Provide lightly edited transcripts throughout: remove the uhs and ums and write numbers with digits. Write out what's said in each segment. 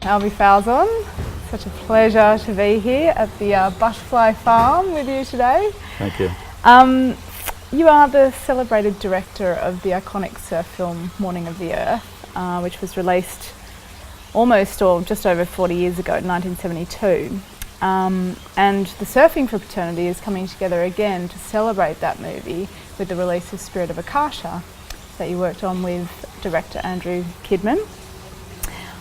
Albe Falzon. Such a pleasure to be here at the Butterfly Farm with you today. Thank you. You are the celebrated director of the iconic surf film Morning of the Earth, which was released almost or just over 40 years ago in 1972. And the Surfing for Fraternity is coming together again to celebrate that movie with the release of Spirit of Akasha that you worked on with director Andrew Kidman.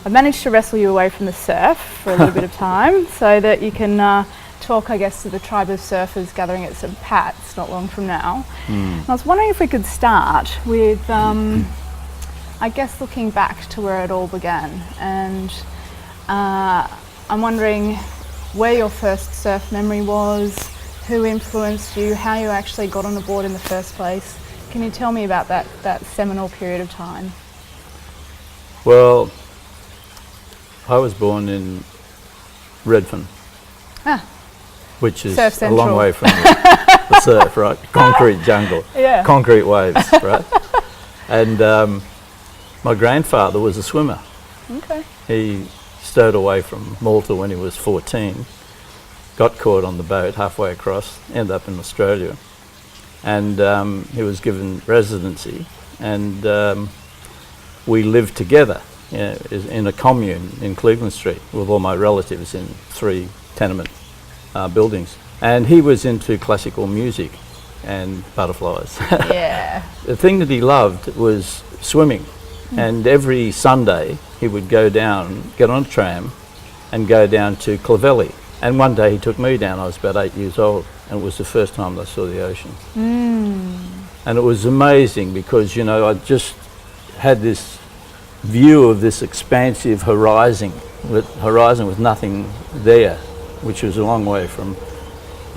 I've managed to wrestle you away from the surf for a little bit of time so that you can talk, I guess, to the tribe of surfers gathering at St. Pat's not long from now. And I was wondering if we could start with, I guess, looking back to where it all began. And I'm wondering where your first surf memory was, who influenced you, how you actually got on the board in the first place. Can you tell me about that seminal period of time? Well, I was born in Redfern, which is a long way from the surf, right? Concrete jungle, concrete waves, right? And my grandfather was a swimmer. Okay. He stowed away from Malta when he was 14, got caught on the boat halfway across, ended up in Australia, and he was given residency, and we lived together in a commune in Cleveland Street with all my relatives in 3 tenement buildings. And he was into classical music and butterflies. Yeah. The thing that he loved was swimming. And every Sunday he would go down, get on a tram and go down to Clovelly. And one day he took me down. I was about 8 years old, and it was the first time that I saw the ocean. And it was amazing because, you know, I just had this view of this expansive horizon with nothing there, which was a long way from,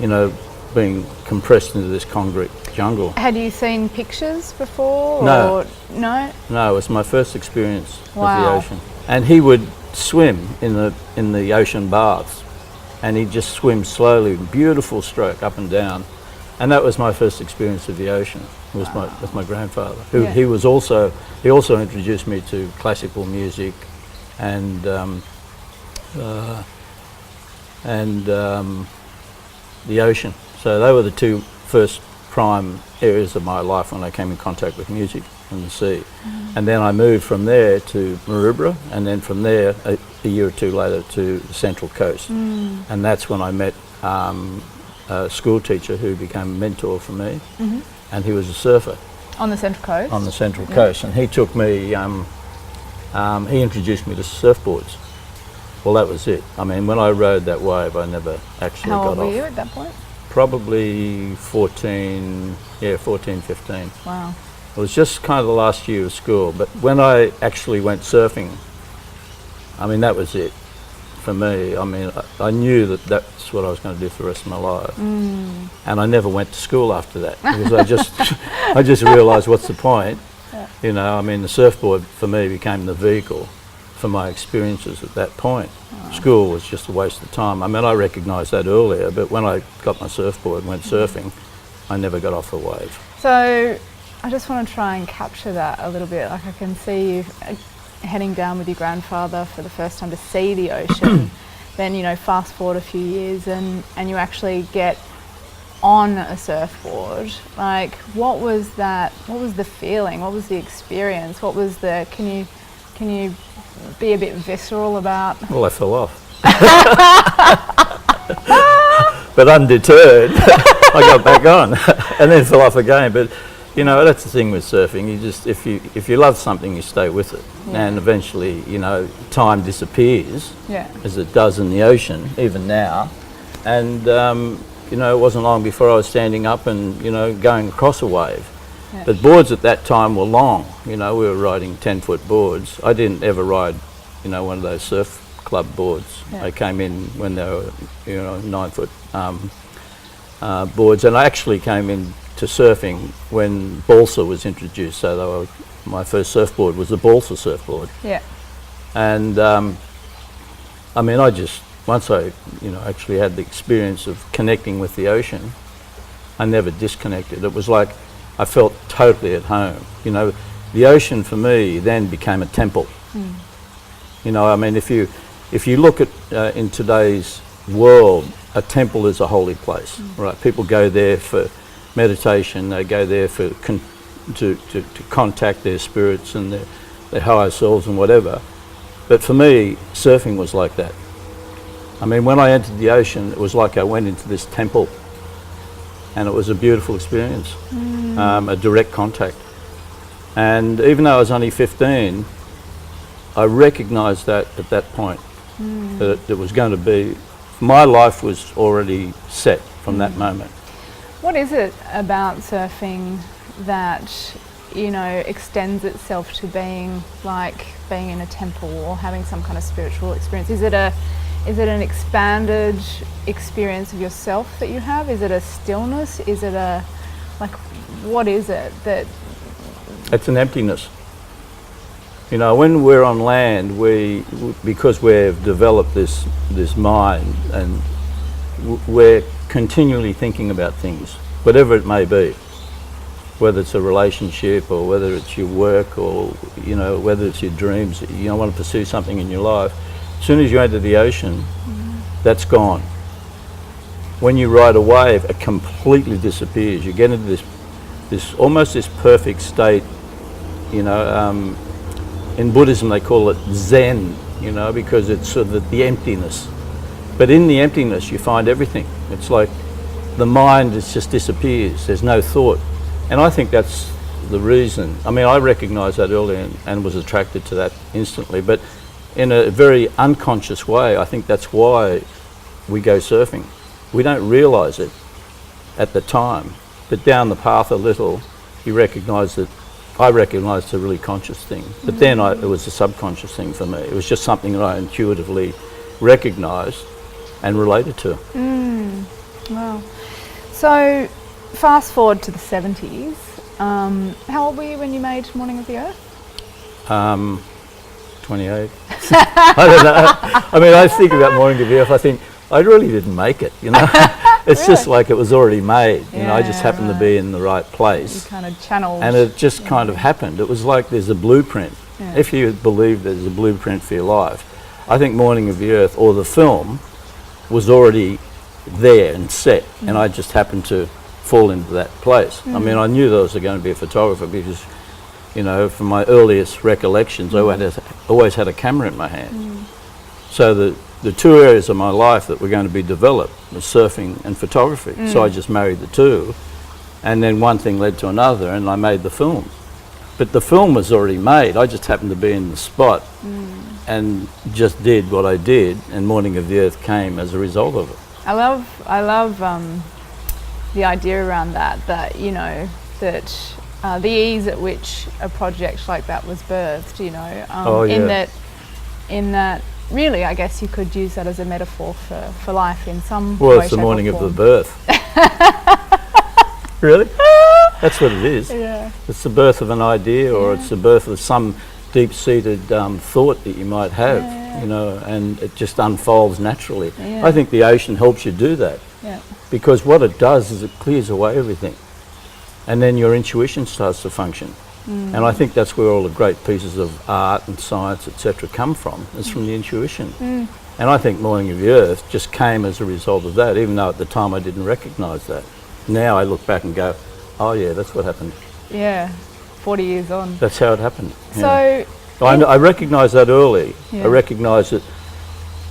you know, being compressed into this concrete jungle. Had you seen pictures before? No. Or no? No, it was my first experience of the Wow. ocean. And he would swim in the ocean baths, and he'd just swim slowly, beautiful stroke up and down. And that was my first experience of the ocean. It was with my grandfather, who he also introduced me to classical music and the ocean. So they were the 2 first prime areas of my life when I came in contact with music and the sea. And then I moved from there to Maroubra, and then from there a year or 2 later to the Central Coast. And that's when I met a school teacher who became a mentor for me, and he was a surfer. On the Central Coast? On the Central Coast, and he took me, he introduced me to surfboards. Well, that was it. I mean, when I rode that wave, I never actually got off. How old were you at that point? Probably 14, 15. Wow. It was just kind of the last year of school, but when I actually went surfing, I mean, that was it for me. I mean, I knew that that's what I was going to do for the rest of my life. And I never went to school after that because I just realised, what's the point? You know, I mean, the surfboard for me became the vehicle for my experiences at that point. School was just a waste of time. I mean, I recognised that earlier, but when I got my surfboard and went surfing, I never got off the wave. So I just want to try and capture that a little bit. Like, I can see you heading down with your grandfather for the first time to see the ocean. Then, you know, fast forward a few years and you actually get on a surfboard. Like, what was that? What was the feeling? What was the experience? What was the, can you be a bit visceral about? Well, I fell off. But undeterred, I got back on and then fell off again. But you know, that's the thing with surfing. You just, if you love something, you stay with it, and eventually, you know, time disappears, as it does in the ocean, even now. And you know, it wasn't long before I was standing up and, you know, going across a wave. But boards at that time were long. You know, we were riding 10-foot boards. I didn't ever ride, you know, one of those surf club boards. I came in when they were, you know, 9-foot boards, and I actually came in to surfing when balsa was introduced. So my first surfboard was a balsa surfboard. And I mean, once I, you know, actually had the experience of connecting with the ocean, I never disconnected. It was like I felt totally at home. You know, the ocean for me then became a temple. You know, I mean, if you if you look at in today's world, a temple is a holy place, right? People go there for meditation. They go there for to contact their spirits and their higher selves and whatever. But for me, surfing was like that. I mean, when I entered the ocean, it was like I went into this temple, and it was a beautiful experience, a direct contact. And even though I was only 15, I recognised that at that point, that it was going to be, my life was already set from that moment. What is it about surfing that, you know, extends itself to being like being in a temple or having some kind of spiritual experience? Is it an expanded experience of yourself that you have? Is it a stillness? Is it a, like, what is it that... It's an emptiness. You know, when we're on land, because we've developed this mind, and we're continually thinking about things, whatever it may be, whether it's a relationship or whether it's your work or, you know, whether it's your dreams, you don't want to pursue something in your life. As soon as you enter the ocean, that's gone. When you ride a wave, it completely disappears. You get into this almost this perfect state, you know. In Buddhism they call it Zen, you know, because it's sort of the emptiness. But in the emptiness you find everything. It's like the mind just disappears. There's no thought. And I think that's the reason. I mean, I recognised that early and was attracted to that instantly. But in a very unconscious way, I think that's why we go surfing. We don't realise it at the time. But down the path a little, you recognise that I recognised a really conscious thing. But then it was a subconscious thing for me. It was just something that I intuitively recognised and related to. Wow. So, fast forward to the 70s. How old were you when you made Morning of the Earth? 28. I don't know. I mean, I think about Morning of the Earth, I think, I really didn't make it, you know. It's Really? just like it was already made, you know. I just happened to be in the right place. You kind of channeled. And it just kind of happened. It was like there's a blueprint. Yeah. If you believe there's a blueprint for your life, I think Morning of the Earth, or the film, was already there and set, and I just happened to fall into that place. I mean, I knew that I was going to be a photographer because, you know, from my earliest recollections, I always had a camera in my hand. So the two areas of my life that were going to be developed was surfing and photography. So I just married the two, and then one thing led to another, and I made the film. But the film was already made. I just happened to be in the spot and just did what I did, and Morning of the Earth came as a result of it. I love the idea around that, you know, that the ease at which a project like that was birthed, you know, in that really, I guess you could use that as a metaphor for life in some way, Well, it's the shape, morning or of the form. birth. Really? That's what it is. Yeah. It's the birth of an idea, or it's the birth of some deep-seated thought that you might have, you know, and it just unfolds naturally. Yeah. I think the ocean helps you do that, because what it does is it clears away everything, and then your intuition starts to function. And I think that's where all the great pieces of art and science, etc., come from. It's from the intuition. And I think Morning of the Earth just came as a result of that, even though at the time I didn't recognise that. Now I look back and go, oh yeah, that's what happened. Yeah, 40 years on. That's how it happened. So, I recognised that early. Yeah. I recognised that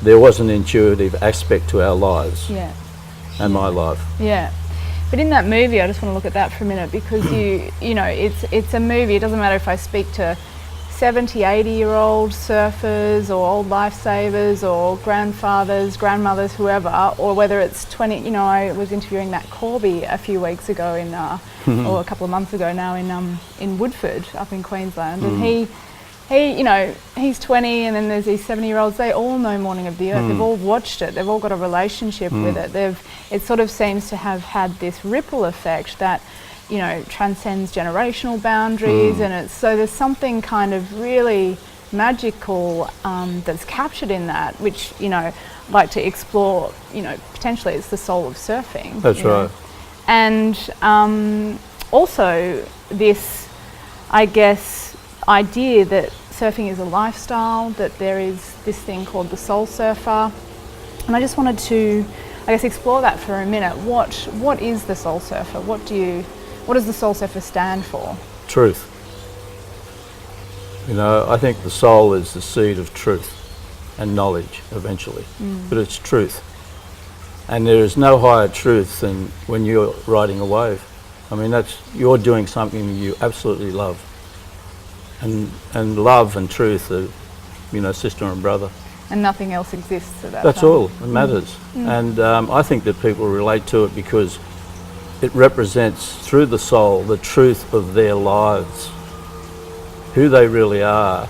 there was an intuitive aspect to our lives and my life. Yeah. But in that movie, I just want to look at that for a minute, because you know, it's a movie. It doesn't matter if I speak to 70, 80-year-old surfers or old lifesavers or grandfathers, grandmothers, whoever, or whether it's 20, you know, I was interviewing Matt Corby a few weeks ago or a couple of months ago now in Woodford up in Queensland, and he, you know, he's 20, and then there's these 70-year-olds, they all know Morning of the Earth, they've all watched it, they've all got a relationship with it, it sort of seems to have had this ripple effect that, you know, transcends generational boundaries, and so there's something kind of really magical that's captured in that, which, you know, I'd like to explore. You know, potentially it's the soul of surfing. That's right. And also this, I guess, idea that surfing is a lifestyle, that there is this thing called the soul surfer. And I just wanted to, I guess, explore that for a minute. What is the soul surfer? What does the soul surfer stand for? Truth. You know, I think the soul is the seed of truth and knowledge eventually, but it's truth. And there is no higher truth than when you're riding a wave. I mean, you're doing something you absolutely love. And love and truth are, you know, sister and brother. And nothing else exists at that That's time. all that matters. And I think that people relate to it because it represents, through the soul, the truth of their lives, who they really are,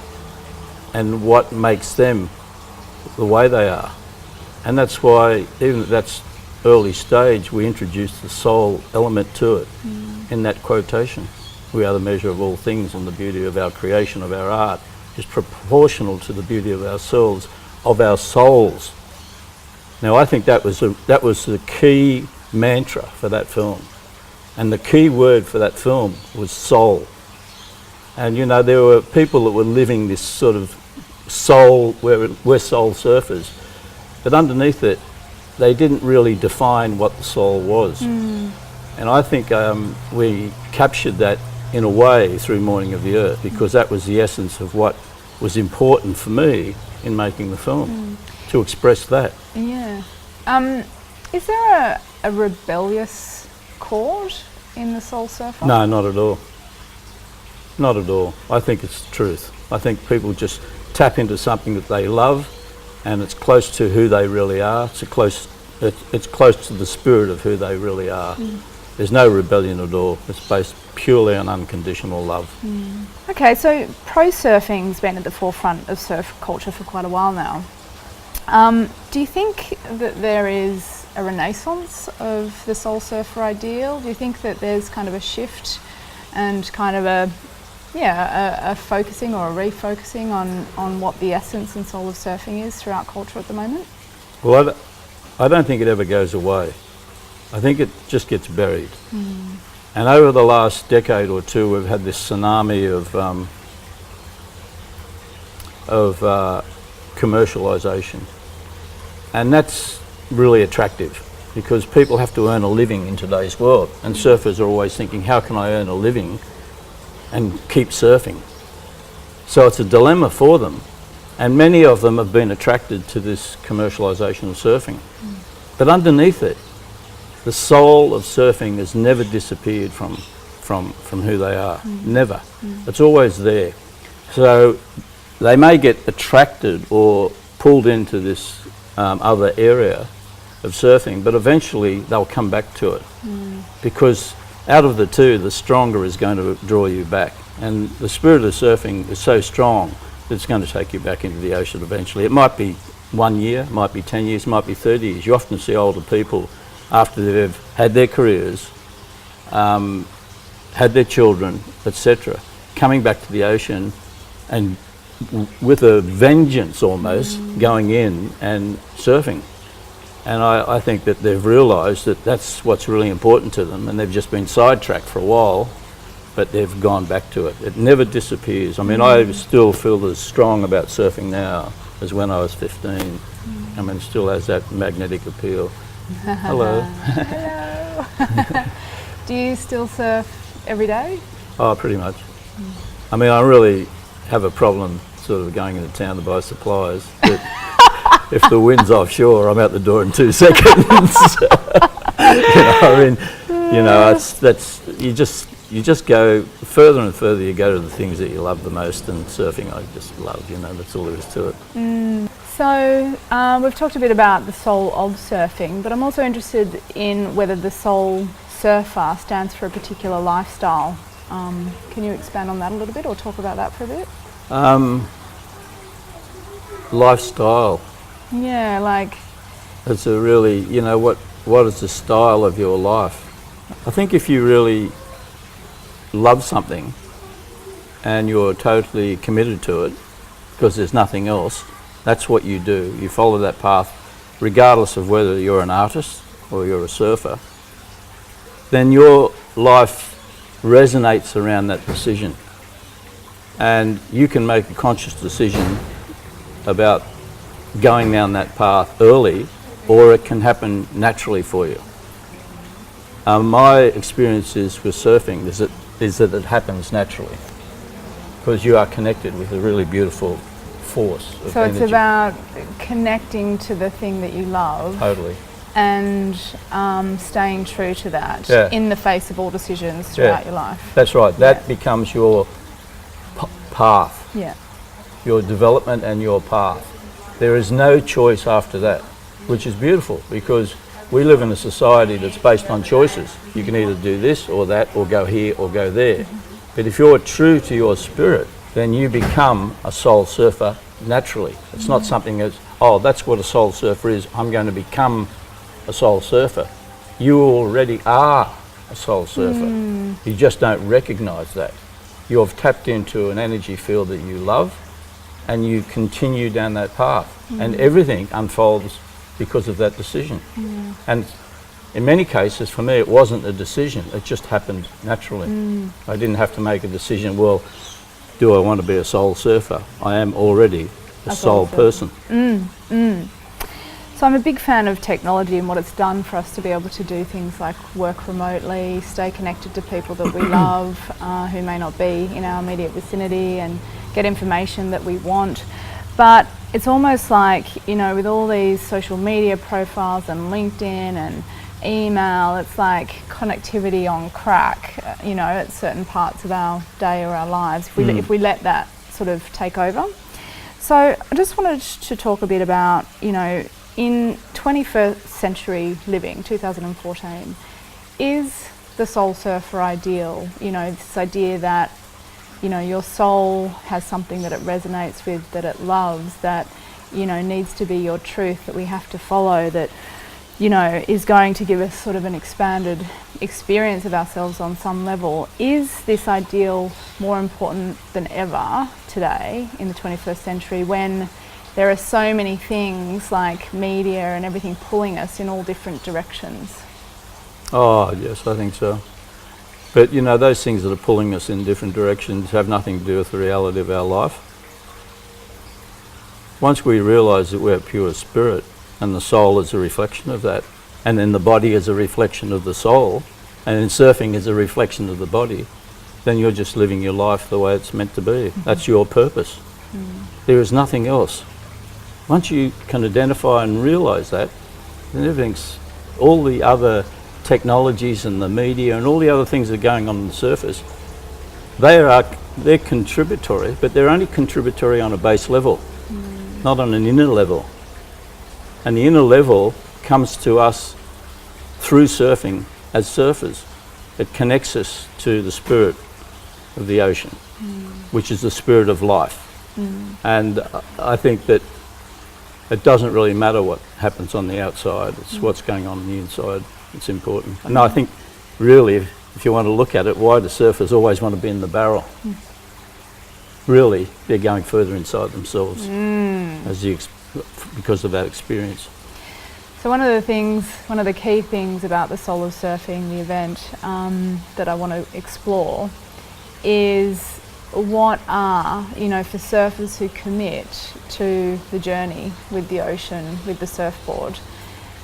and what makes them the way they are. And that's why, even at that early stage, we introduced the soul element to it in that quotation. We are the measure of all things, and the beauty of our creation, of our art, is proportional to the beauty of ourselves, of our souls. Now, I think that was the key mantra for that film. And the key word for that film was soul. And, you know, there were people that were living this sort of soul, we're soul surfers, but underneath it, they didn't really define what the soul was. And I think we captured that in a way through Morning of the Earth, because that was the essence of what was important for me in making the film, to express that. Yeah. Is there a rebellious chord in the soul surfer? No, not at all. Not at all. I think it's the truth. I think people just tap into something that they love, and it's close to who they really are. It's close to the spirit of who they really are. There's no rebellion at all. It's based purely on unconditional love. Okay, so pro surfing's been at the forefront of surf culture for quite a while now. Do you think that there is a renaissance of the soul surfer ideal? Do you think that there's kind of a shift and kind of a focusing or a refocusing on what the essence and soul of surfing is throughout culture at the moment? Well, I don't think it ever goes away. I think it just gets buried. And over the last decade or two, we've had this tsunami of commercialisation. And that's really attractive, because people have to earn a living in today's world. And surfers are always thinking, how can I earn a living and keep surfing? So it's a dilemma for them. And many of them have been attracted to this commercialisation of surfing. But underneath it, the soul of surfing has never disappeared from who they are. Never. It's always there. So they may get attracted or pulled into this other area of surfing, but eventually they'll come back to it. Because out of the two, the stronger is going to draw you back. And the spirit of surfing is so strong that it's going to take you back into the ocean eventually. It might be 1 year, it might be 10 years, it might be 30 years. You often see older people, after they've had their careers, had their children, etc., coming back to the ocean and with a vengeance almost, going in and surfing. And I think that they've realised that that's what's really important to them, and they've just been sidetracked for a while, but they've gone back to it. It never disappears. I mean, I still feel as strong about surfing now as when I was 15. I mean, it still has that magnetic appeal. Hello. Hello. Do you still surf every day? Oh, pretty much. I mean, I really have a problem sort of going into town to buy supplies. But if the wind's offshore, I'm out the door in 2 seconds. You just go further and further. You go to the things that you love the most, and surfing I just love. That's all there is to it. So we've talked a bit about the soul of surfing, but I'm also interested in whether the soul surfer stands for a particular lifestyle. Can you expand on that a little bit, or talk about that for a bit? Lifestyle. Yeah, like... It's a really, what is the style of your life? I think if you really love something and you're totally committed to it, because there's nothing else, that's what you do. You follow that path, regardless of whether you're an artist or you're a surfer, then your life resonates around that decision. And you can make a conscious decision about going down that path early, or it can happen naturally for you. My experiences with surfing is that it happens naturally, because you are connected with a really beautiful force of So energy. it's about connecting to the thing that you love. Totally. And staying true to that in the face of all decisions throughout your life. That's right. That becomes your path, your development and your path. There is no choice after that, which is beautiful, because we live in a society that's based on choices. You can either do this or that, or go here or go there. But if you're true to your spirit, then you become a soul surfer naturally. It's not something that's, oh, that's what a soul surfer is, I'm going to become a soul surfer. You already are a soul surfer. You just don't recognize that. You have tapped into an energy field that you love, and you continue down that path, and everything unfolds because of that decision. And in many cases, for me, it wasn't a decision, it just happened naturally. I didn't have to make a decision, well, do I want to be a soul surfer? I am already a soul person. So I'm a big fan of technology and what it's done for us to be able to do things like work remotely, stay connected to people that we love, who may not be in our immediate vicinity, and get information that we want. But it's almost like, you know, with all these social media profiles and LinkedIn and email, it's like connectivity on crack, you know, at certain parts of our day or our lives, if we let that sort of take over. So I just wanted to talk a bit about, you know, in 21st century living, 2014, is the soul surfer ideal? You know, this idea that, you know, your soul has something that it resonates with, that it loves, that, you know, needs to be your truth, that we have to follow, that, you know, is going to give us sort of an expanded experience of ourselves on some level. Is this ideal more important than ever today in the 21st century, when there are so many things like media and everything pulling us in all different directions? Oh, yes, I think so. But, you know, those things that are pulling us in different directions have nothing to do with the reality of our life. Once we realise that we're pure spirit, and the soul is a reflection of that, and then the body is a reflection of the soul, and then surfing is a reflection of the body, then you're just living your life the way it's meant to be. That's your purpose. There is nothing else. Once you can identify and realise that, then everything's, all the other technologies and the media and all the other things that are going on the surface, they're contributory, but they're only contributory on a base level, not on an inner level. And the inner level comes to us through surfing as surfers. It connects us to the spirit of the ocean, which is the spirit of life. And I think that it doesn't really matter what happens on the outside, it's what's going on the inside that's important. And I think really, if you want to look at it, why do surfers always want to be in the barrel? Really, they're going further inside themselves because of that experience. So one of the key things about the Soul of Surfing, the event that I want to explore, is what are, you know, for surfers who commit to the journey with the ocean, with the surfboard,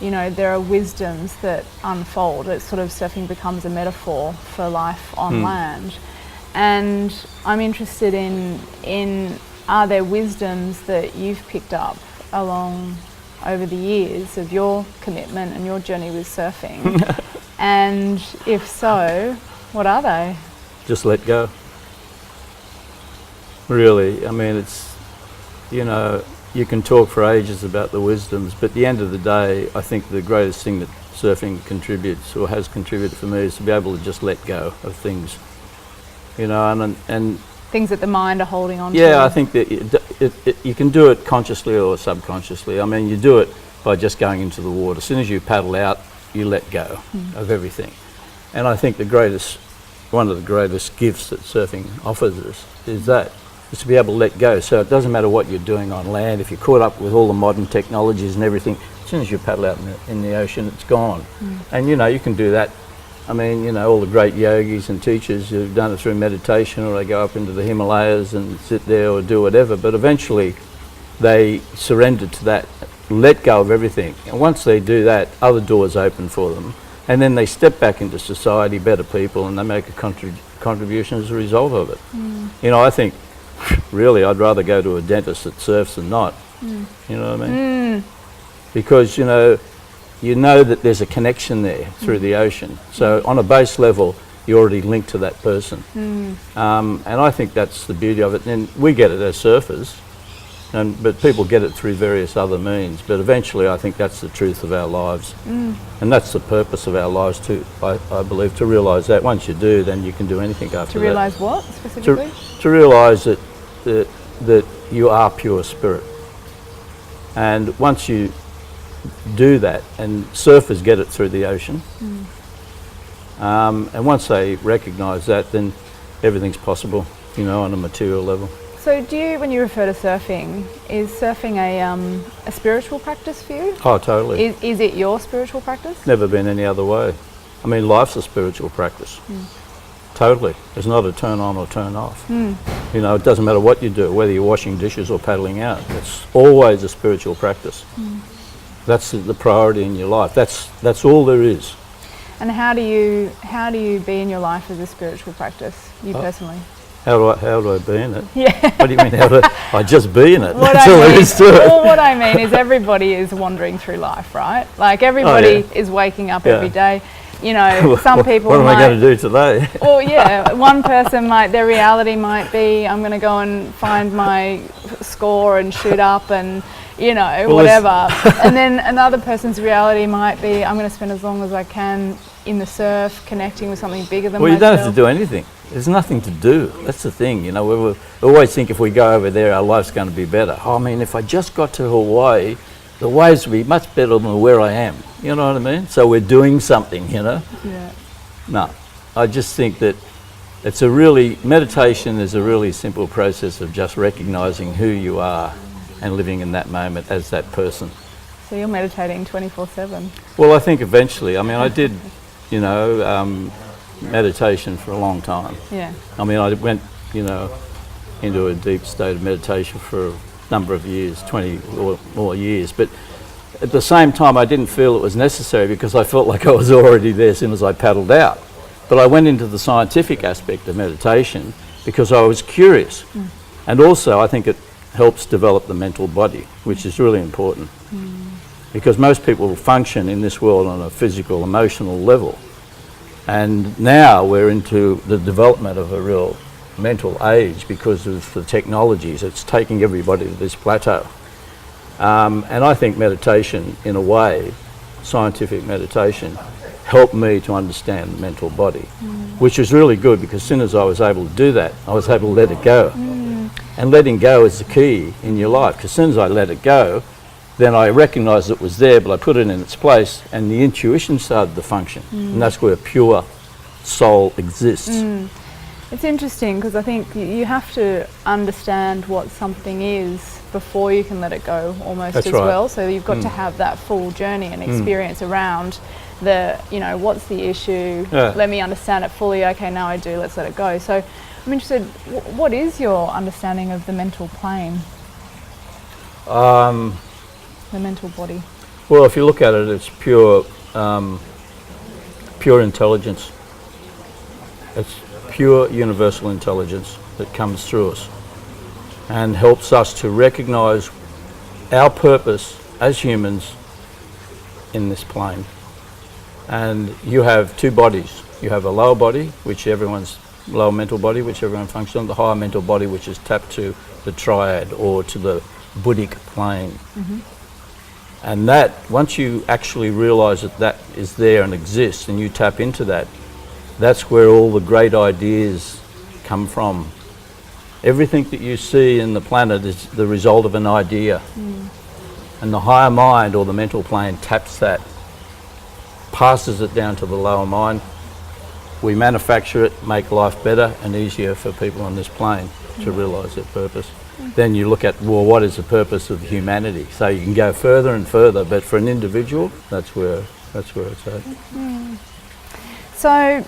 you know, there are wisdoms that unfold. It's sort of, surfing becomes a metaphor for life on land. And I'm interested in are there wisdoms that you've picked up along over the years of your commitment and your journey with surfing? And if so, what are they? Just let go. Really, I mean, it's, you know, you can talk for ages about the wisdoms, but at the end of the day, I think the greatest thing that surfing contributes, or has contributed for me, is to be able to just let go of things, you know, and things that the mind are holding on to. Yeah, I think that you can do it consciously or subconsciously. I mean, you do it by just going into the water. As soon as you paddle out, you let go of everything. And I think one of the greatest gifts that surfing offers us is to be able to let go. So it doesn't matter what you're doing on land. If you're caught up with all the modern technologies and everything, as soon as you paddle out in the ocean, it's gone. And you know, you can do that I mean, you know, all the great yogis and teachers who've done it through meditation, or they go up into the Himalayas and sit there or do whatever, but eventually they surrender to that, let go of everything. And once they do that, other doors open for them. And then they step back into society, better people, and they make a contribution as a result of it. You know, I think, really, I'd rather go to a dentist that surfs than not. You know what I mean? Because, you know that there's a connection there through the ocean. So on a base level, you're already linked to that person. And I think that's the beauty of it. And we get it as surfers, but people get it through various other means. But eventually, I think that's the truth of our lives. And that's the purpose of our lives too, I believe, to realise that. Once you do, then you can do anything after that. To realise what, specifically? To realise that you are pure spirit. And once you do that, and surfers get it through the ocean, and once they recognise that, then everything's possible, you know, on a material level. So do you, when you refer to surfing, is surfing a spiritual practice for you? Oh, totally. Is it your spiritual practice? Never been any other way. I mean, life's a spiritual practice. Totally. It's not a turn on or turn off. You know, it doesn't matter what you do, whether you're washing dishes or paddling out. It's always a spiritual practice. That's the priority in your life. That's all there is. And how do you be in your life as a spiritual practice, you personally? How do I be in it? Yeah. What do you mean, how do I just be in it? What That's all there is to it. Well, what I mean is everybody is wandering through life, right? Like everybody is waking up every day. You know, some people What am I going to do today? Well, yeah, one person their reality might be, I'm going to go and find my score and shoot up and, you know, whatever. And then another person's reality might be, I'm going to spend as long as I can in the surf, connecting with something bigger than myself. Well, you don't have to do anything. There's nothing to do. That's the thing, you know. We always think if we go over there, our life's going to be better. I mean, if I just got to Hawaii, the waves would be much better than where I am. You know what I mean? So we're doing something, you know? Yeah. No, I just think that meditation is a really simple process of just recognising who you are and living in that moment as that person. So you're meditating 24/7? Well, I think eventually. I mean, I did, you know, meditation for a long time. Yeah. I mean, I went, you know, into a deep state of meditation for a number of years, 20 or more years. But at the same time, I didn't feel it was necessary because I felt like I was already there as soon as I paddled out. But I went into the scientific aspect of meditation because I was curious. And also, I think it helps develop the mental body, which is really important. Because most people function in this world on a physical, emotional level. And now we're into the development of a real mental age because of the technologies. It's taking everybody to this plateau. And I think meditation, in a way, scientific meditation, helped me to understand the mental body, which is really good because as soon as I was able to do that, I was able to let it go. And letting go is the key in your life, because as soon as I let it go, then I recognised it was there, but I put it in its place, and the intuition started to function. And that's where pure soul exists. It's interesting because I think you have to understand what something is before you can let it go almost as well. So you've got to have that full journey and experience around the, you know, what's the issue, let me understand it fully, okay, now I do, let's let it go. So I'm interested, what is your understanding of the mental plane? The mental body? Well, if you look at it, it's pure intelligence. It's pure universal intelligence that comes through us and helps us to recognise our purpose as humans in this plane. And you have two bodies. You have a lower body, which everyone's lower mental body, which everyone functions on, the higher mental body, which is tapped to the triad or to the Buddhic plane. And that, once you actually realise that that is there and exists and you tap into that, that's where all the great ideas come from. Everything that you see in the planet is the result of an idea. And the higher mind or the mental plane taps that, passes it down to the lower mind. We manufacture it, make life better and easier for people on this plane to realise their purpose. Then you look at, well, what is the purpose of humanity? So you can go further and further, but for an individual, that's where it's at. So,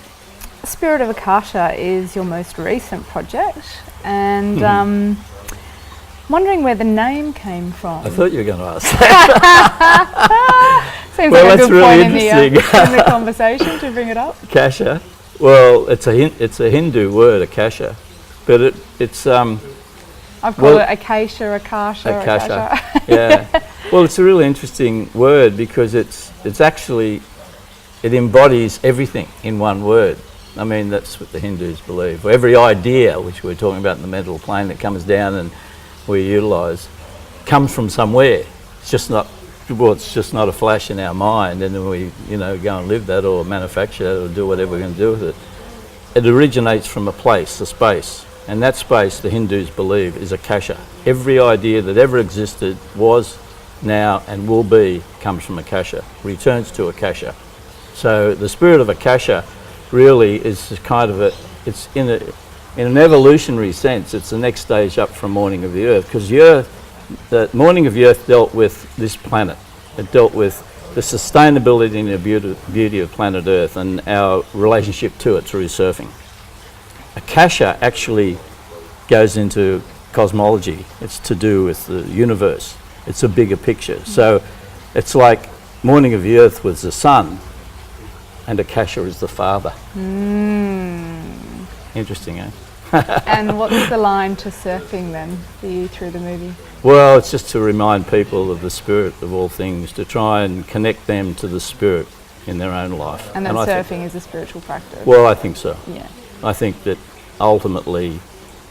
Spirit of Akasha is your most recent project, and wondering where the name came from. I thought you were going to ask that. Seems Well, like a that's good really point in the conversation to bring it up. Akasha. Well, it's a Hindu word, Akasha, but it's I've called it Acacia, Akasha. Akasha. Yeah. Well, it's a really interesting word because it's actually, it embodies everything in one word. I mean, that's what the Hindus believe. Every idea, which we're talking about in the mental plane, that comes down and we utilise, comes from somewhere. It's just not a flash in our mind, and then we, go and live that or manufacture that or do whatever we're going to do with it. It originates from a place, a space, and that space, the Hindus believe, is Akasha. Every idea that ever existed, was, now, and will be, comes from Akasha, returns to Akasha. So the spirit of Akasha really is kind of it's in an evolutionary sense, it's the next stage up from Morning of the Earth, because the Morning of the Earth dealt with this planet. It dealt with the sustainability and the beauty of planet Earth and our relationship to it through surfing. Akasha actually goes into cosmology. It's to do with the universe. It's a bigger picture. So it's like Morning of the Earth was the sun and Akasha is the father. Interesting, eh? And what's the line to surfing then for you through the movie? Well, it's just to remind people of the spirit of all things, to try and connect them to the spirit in their own life. And then surfing is a spiritual practice? Well, I think so. Yeah. I think that ultimately,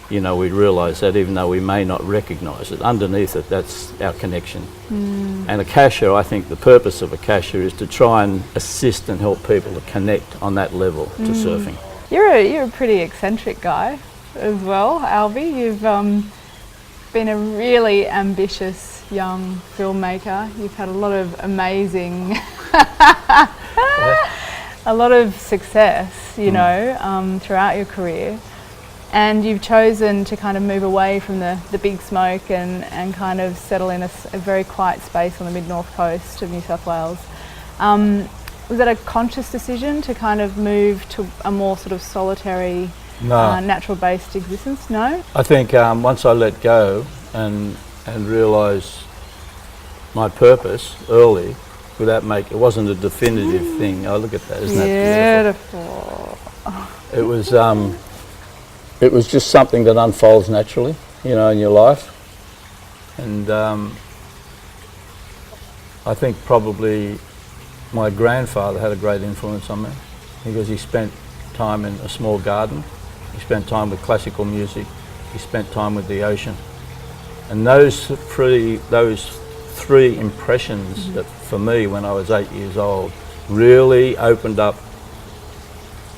we realise that even though we may not recognise it, underneath it, that's our connection. And Akasha, I think the purpose of Akasha is to try and assist and help people to connect on that level to surfing. You're a pretty eccentric guy as well, Albe. You've been a really ambitious young filmmaker. You've had a lot of amazing, a lot of success, throughout your career. And you've chosen to kind of move away from the big smoke and kind of settle in a very quiet space on the mid-north coast of New South Wales. Was that a conscious decision to kind of move to a more sort of solitary, natural-based existence? No? I think once I let go and realise my purpose early, it wasn't a definitive thing. Oh, look at that! Isn't that beautiful? It was just something that unfolds naturally, in your life, and I think probably my grandfather had a great influence on me because he spent time in a small garden, he spent time with classical music, he spent time with the ocean. And those three impressions that for me when I was 8 years old really opened up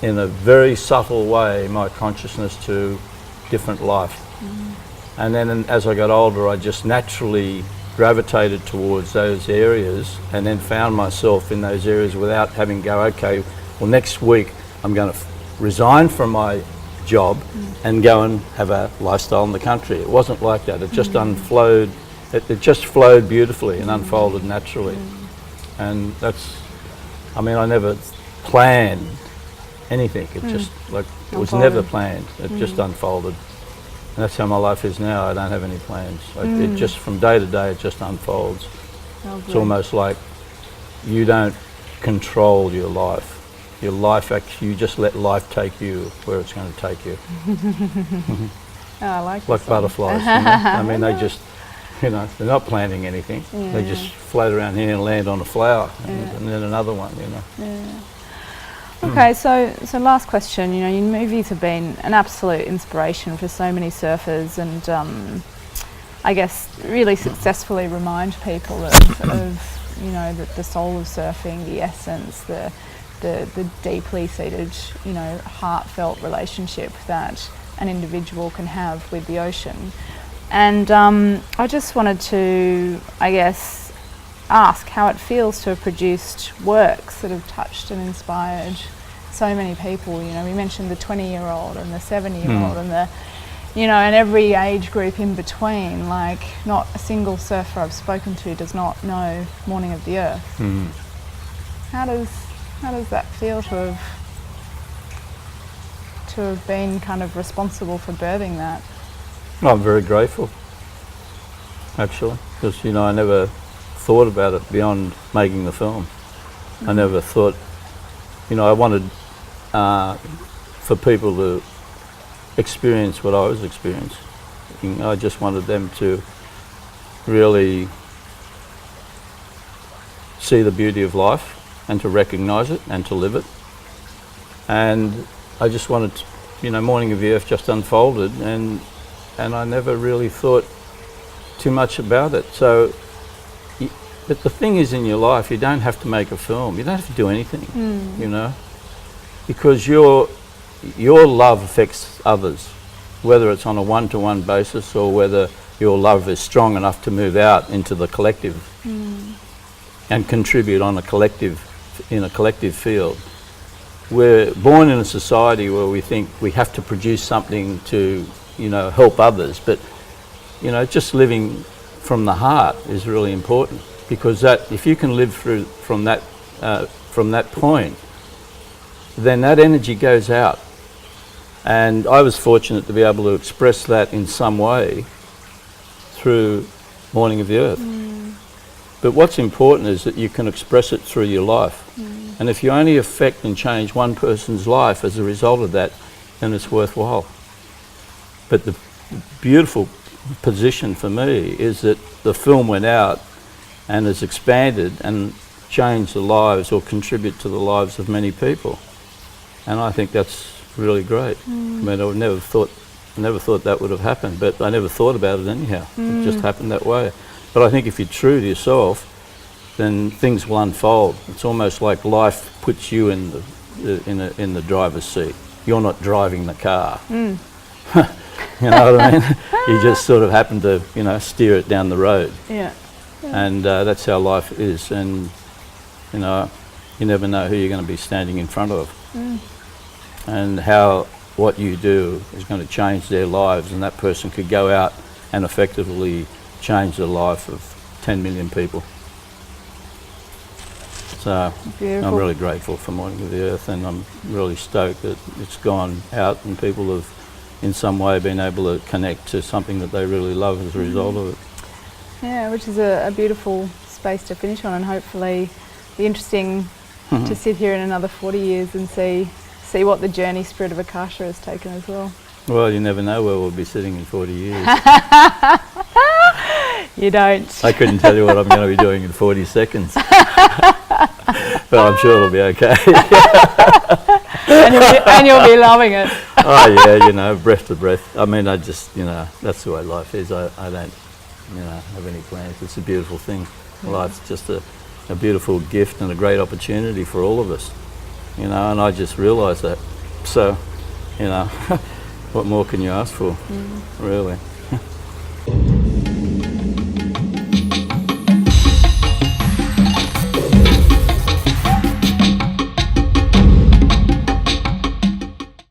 in a very subtle way my consciousness to different life. And then as I got older I just naturally gravitated towards those areas and then found myself in those areas without having to go, okay, well next week I'm going to resign from my job and go and have a lifestyle in the country. It wasn't like that. It just unflowed. It just flowed beautifully and unfolded naturally. And I never planned anything. It just it was never planned. It just unfolded. And that's how my life is now. I don't have any plans. It just from day to day it just unfolds. It's almost like you don't control your life. Your life actually, you just let life take you where it's going to take you. I like butterflies. They just, they're not planning anything. Yeah. They just float around here and land on a flower, and then another one. Yeah. Okay, so last question. Your movies have been an absolute inspiration for so many surfers, and I guess really successfully remind people of the soul of surfing, the essence, the deeply seated, heartfelt relationship that an individual can have with the ocean. And I just wanted to, ask how it feels to have produced works that have touched and inspired so many people. We mentioned the 20-year-old and the 70-year-old and the, and every age group in between. Like, not a single surfer I've spoken to does not know Morning of the Earth. How does that feel to have to have been kind of responsible for birthing that? I'm very grateful, actually, because, you know, I never thought about it beyond making the film. I never thought, you know, I wanted for people to experience what I was experiencing. I just wanted them to really see the beauty of life and to recognise it and to live it. And I just wanted, you know, Morning of the Earth just unfolded, and I never really thought too much about it. So, but the thing is, in your life, you don't have to make a film. You don't have to do anything, you know, because your love affects others, whether it's on a one-to-one basis or whether your love is strong enough to move out into the collective and contribute on a collective, in a collective field. We're born in a society where we think we have to produce something to, you know, help others, but, you know, just living from the heart is really important, because that, if you can live through from that point, then that energy goes out. And I was fortunate to be able to express that in some way through Morning of the Earth. But what's important is that you can express it through your life. And if you only affect and change one person's life as a result of that, then it's worthwhile. But the beautiful position for me is that the film went out and has expanded and changed the lives or contribute to the lives of many people. And I think that's really great. I mean, I never thought that would have happened, but I never thought about it anyhow. It just happened that way. But I think if you're true to yourself, then things will unfold. It's almost like life puts you in the driver's seat. You're not driving the car. You know what I mean? You just sort of happen to, you know, steer it down the road. Yeah. And that's how life is. And, you know, you never know who you're going to be standing in front of. And how what you do is going to change their lives, and that person could go out and effectively change the life of 10 million people. So Beautiful. I'm really grateful for Morning of the Earth, and I'm really stoked that it's gone out and people have in some way been able to connect to something that they really love as a result of it. Yeah, which is a beautiful space to finish on, and hopefully be interesting to sit here in another 40 years and see what the journey Spirit of Akasha has taken as well. Well, you never know where we'll be sitting in 40 years. You don't. I couldn't tell you what I'm going to be doing in 40 seconds. But I'm sure it'll be okay. and you'll be loving it. Oh yeah, you know, breath to breath. I mean, I just, you know, that's the way life is. I don't, you know, have any plans. It's a beautiful thing. Life's just a beautiful gift and a great opportunity for all of us. You know, and I just realised that. So, you know, what more can you ask for, really?